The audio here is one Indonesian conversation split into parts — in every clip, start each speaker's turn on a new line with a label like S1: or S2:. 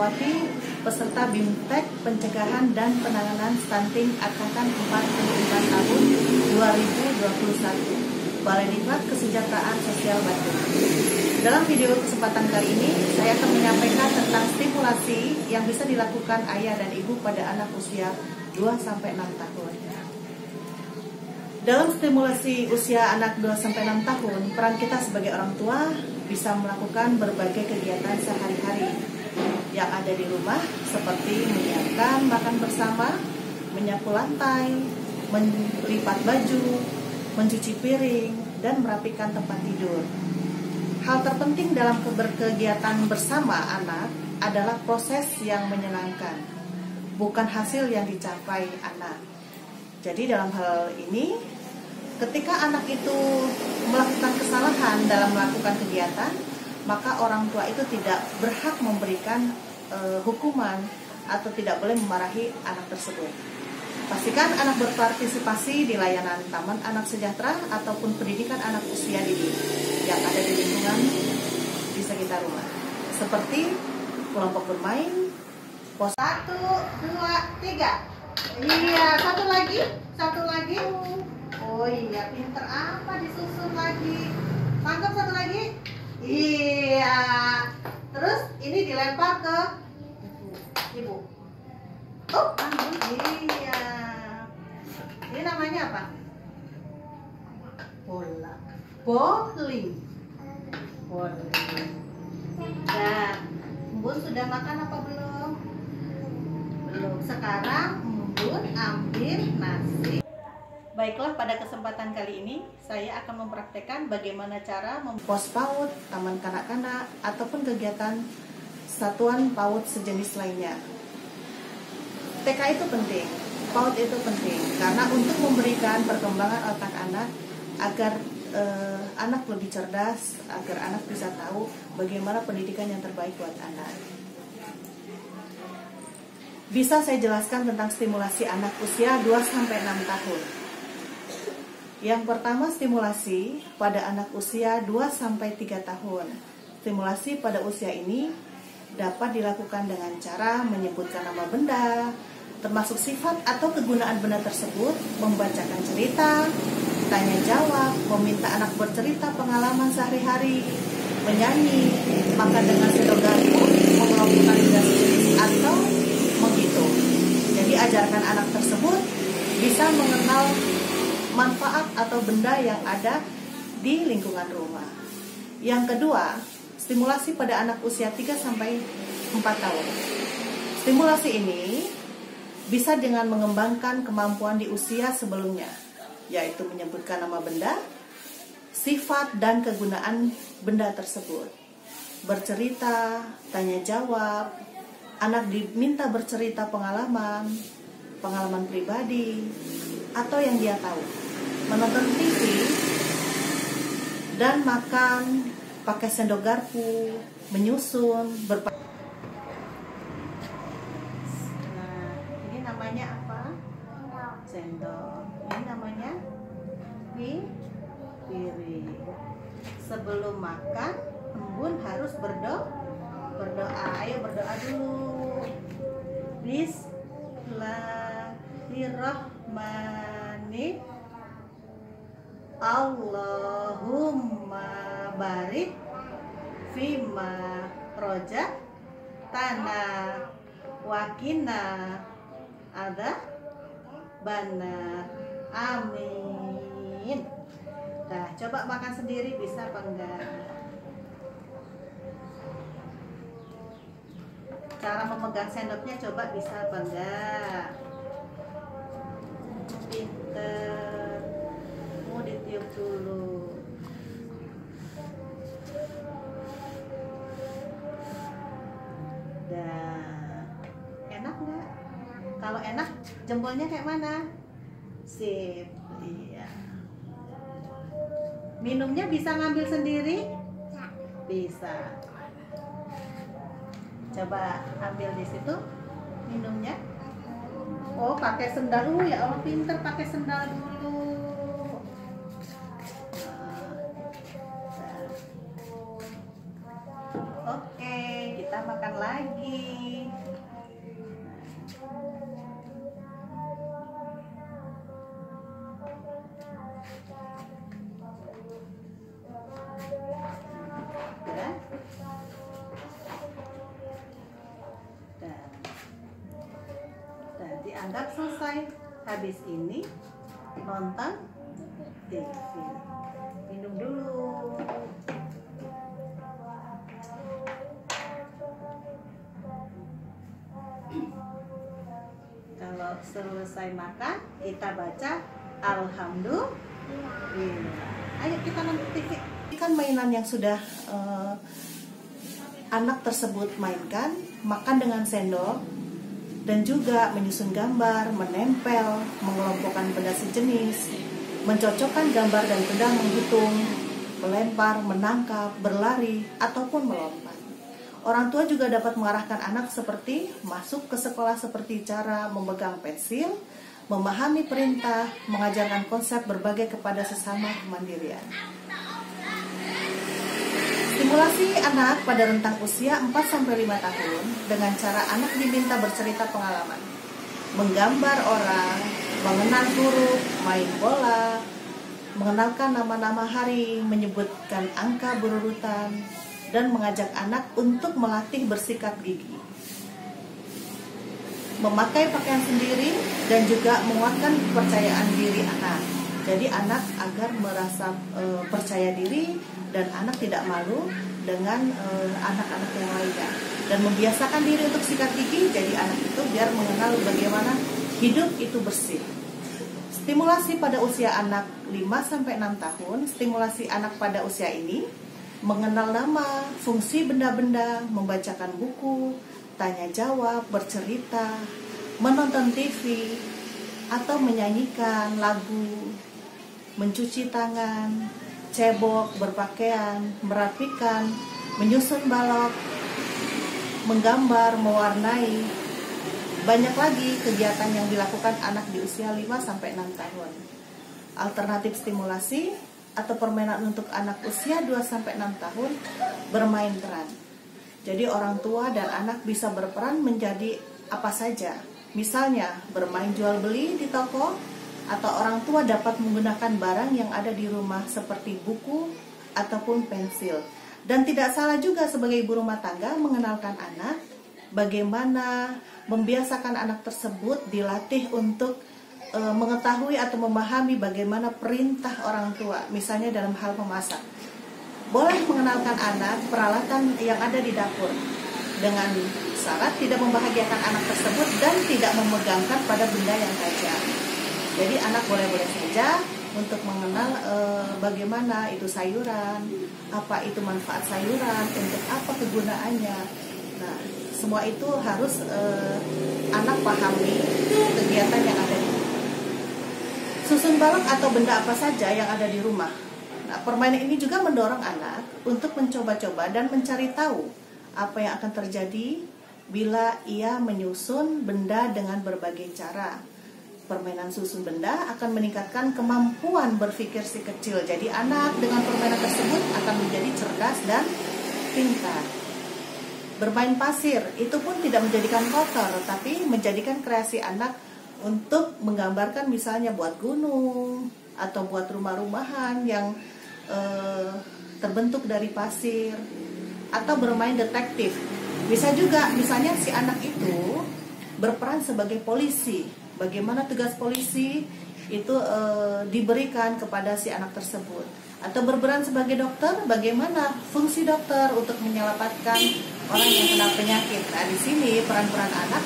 S1: Fatmawati, peserta BIMTEK Pencegahan dan Penanganan Stunting Angkatan 44 tahun 2021, Balai Diklat Kesejahteraan Sosial Bandung. Dalam video kesempatan kali ini, saya akan menyampaikan tentang stimulasi yang bisa dilakukan ayah dan ibu pada anak usia 2-6 tahun. Dalam stimulasi usia anak 2-6 tahun, peran kita sebagai orang tua bisa melakukan berbagai kegiatan sehari-hari yang ada di rumah, seperti menyiapkan makan bersama, menyapu lantai, melipat baju, mencuci piring, dan merapikan tempat tidur. Hal terpenting dalam berkegiatan bersama anak adalah proses yang menyenangkan, bukan hasil yang dicapai anak. Jadi dalam hal ini, ketika anak itu melakukan kesalahan dalam melakukan kegiatan, maka orang tua itu tidak berhak memberikan hukuman atau tidak boleh memarahi anak tersebut. Pastikan anak berpartisipasi di layanan Taman Anak Sejahtera ataupun pendidikan anak usia dini yang ada di lingkungan di sekitar rumah, seperti kelompok bermain, pos 1, 2, 3. Iya, satu lagi. Oh iya, pinter apa, disusun lagi. Tangkap satu lagi. Iya. Terus ini dilempar ke ibu. Oh, iya. Ini namanya apa? Bola. Bowling. Nah, Embun sudah makan apa belum? Belum. Sekarang Embun ambil nasi. Baiklah, pada kesempatan kali ini saya akan mempraktekkan bagaimana cara pos PAUD, taman kanak-kanak, ataupun kegiatan satuan PAUD sejenis lainnya. TK itu penting, PAUD itu penting, karena untuk memberikan perkembangan otak anak agar anak lebih cerdas, agar anak bisa tahu bagaimana pendidikan yang terbaik buat anak. Bisa saya jelaskan tentang stimulasi anak usia 2-6 tahun. Yang pertama, stimulasi pada anak usia 2-3 tahun. Stimulasi pada usia ini dapat dilakukan dengan cara menyebutkan nama benda, termasuk sifat atau kegunaan benda tersebut, membacakan cerita, tanya jawab, meminta anak bercerita pengalaman sehari-hari, menyanyi, makan dengan sendok garpu, mengelompokkan benda sejenis, atau menghitung. Jadi ajarkan anak tersebut bisa mengenal manfaat atau benda yang ada di lingkungan rumah. Yang kedua, stimulasi pada anak usia 3-4 tahun. Stimulasi ini bisa dengan mengembangkan kemampuan di usia sebelumnya, yaitu menyebutkan nama benda, sifat dan kegunaan benda tersebut, bercerita, tanya jawab, anak diminta bercerita pengalaman pribadi, atau yang dia tahu, menonton TV, dan makan pakai sendok garpu, menyusun, Nah, ini namanya apa? Sendok. Ini namanya piring. Sebelum makan, Embun harus berdoa. Ayo berdoa dulu. Bismillahirrahmanirrahim. Allahumma barik fima roja tanah wakina ada bana, amin. Nah, coba makan sendiri bisa apa enggak? Cara memegang sendoknya coba bisa apa enggak? Pinter. Mau ditiup dulu. Dah. Enak nggak? Kalau enak, jempolnya kayak mana? Sip. Iya. Minumnya bisa ngambil sendiri? Bisa. Coba ambil di situ minumnya. Oh, pakai sendal dulu ya Allah, pinter pakai sendal dulu. Oke, kita makan lagi. dianggap selesai. Habis ini nonton TV. Minum dulu. Kalau selesai makan, kita baca Alhamdulillah. Ayo kita nonton TV. Ini kan mainan yang sudah anak tersebut mainkan, makan dengan sendok, dan juga menyusun gambar, menempel, mengelompokkan benda sejenis, mencocokkan gambar dan benda, menghitung, melempar, menangkap, berlari, ataupun melompat. Orang tua juga dapat mengarahkan anak seperti masuk ke sekolah seperti cara memegang pensil, memahami perintah, mengajarkan konsep berbagai kepada sesama kemandirian. Stimulasi anak pada rentang usia 4-5 tahun dengan cara anak diminta bercerita pengalaman, menggambar orang, mengenal huruf, main bola, mengenalkan nama-nama hari, menyebutkan angka berurutan, dan mengajak anak untuk melatih bersikat gigi, memakai pakaian sendiri, dan juga menguatkan kepercayaan diri anak. Jadi anak agar merasa percaya diri dan anak tidak malu dengan anak-anak yang lainnya, dan membiasakan diri untuk sikat gigi. Jadi anak itu biar mengenal bagaimana hidup itu bersih. Stimulasi pada usia anak 5-6 tahun, stimulasi anak pada usia ini mengenal nama, fungsi benda-benda, membacakan buku, tanya jawab, bercerita, menonton TV, atau menyanyikan lagu, mencuci tangan, cebok, berpakaian, merapikan, menyusun balok, menggambar, mewarnai. Banyak lagi kegiatan yang dilakukan anak di usia 5-6 tahun. Alternatif stimulasi atau permainan untuk anak usia 2-6 tahun, bermain peran. Jadi orang tua dan anak bisa berperan menjadi apa saja. Misalnya bermain jual beli di toko, atau orang tua dapat menggunakan barang yang ada di rumah seperti buku ataupun pensil. Dan tidak salah juga sebagai ibu rumah tangga mengenalkan anak bagaimana membiasakan anak tersebut dilatih untuk mengetahui atau memahami bagaimana perintah orang tua, misalnya dalam hal memasak. Boleh mengenalkan anak peralatan yang ada di dapur dengan syarat tidak membahagiakan anak tersebut dan tidak memegangkan pada benda yang tajam. Jadi anak boleh-boleh saja untuk mengenal bagaimana itu sayuran, apa itu manfaat sayuran, untuk apa kegunaannya. Nah, semua itu harus anak pahami kegiatan yang ada di rumah. Susun balok atau benda apa saja yang ada di rumah. Nah, permainan ini juga mendorong anak untuk mencoba-coba dan mencari tahu apa yang akan terjadi bila ia menyusun benda dengan berbagai cara. Permainan susun benda akan meningkatkan kemampuan berpikir si kecil. Jadi anak dengan permainan tersebut akan menjadi cerdas dan pintar. Bermain pasir itu pun tidak menjadikan kotor, tapi menjadikan kreasi anak untuk menggambarkan misalnya buat gunung atau buat rumah-rumahan yang terbentuk dari pasir, atau bermain detektif. Bisa juga misalnya si anak itu berperan sebagai polisi. Bagaimana tugas polisi itu diberikan kepada si anak tersebut. Atau berperan sebagai dokter, bagaimana fungsi dokter untuk menyelamatkan orang yang kena penyakit. Nah, di sini peran-peran anak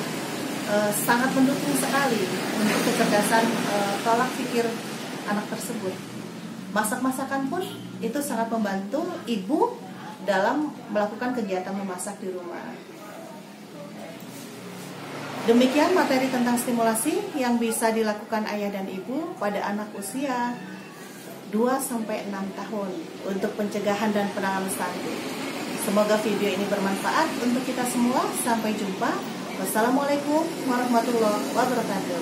S1: sangat mendukung sekali untuk kecerdasan pola pikir anak tersebut. Masak-masakan pun itu sangat membantu ibu dalam melakukan kegiatan memasak di rumah. Demikian materi tentang stimulasi yang bisa dilakukan ayah dan ibu pada anak usia 2-6 tahun untuk pencegahan dan penanganan stunting. Semoga video ini bermanfaat untuk kita semua. Sampai jumpa. Wassalamualaikum warahmatullahi wabarakatuh.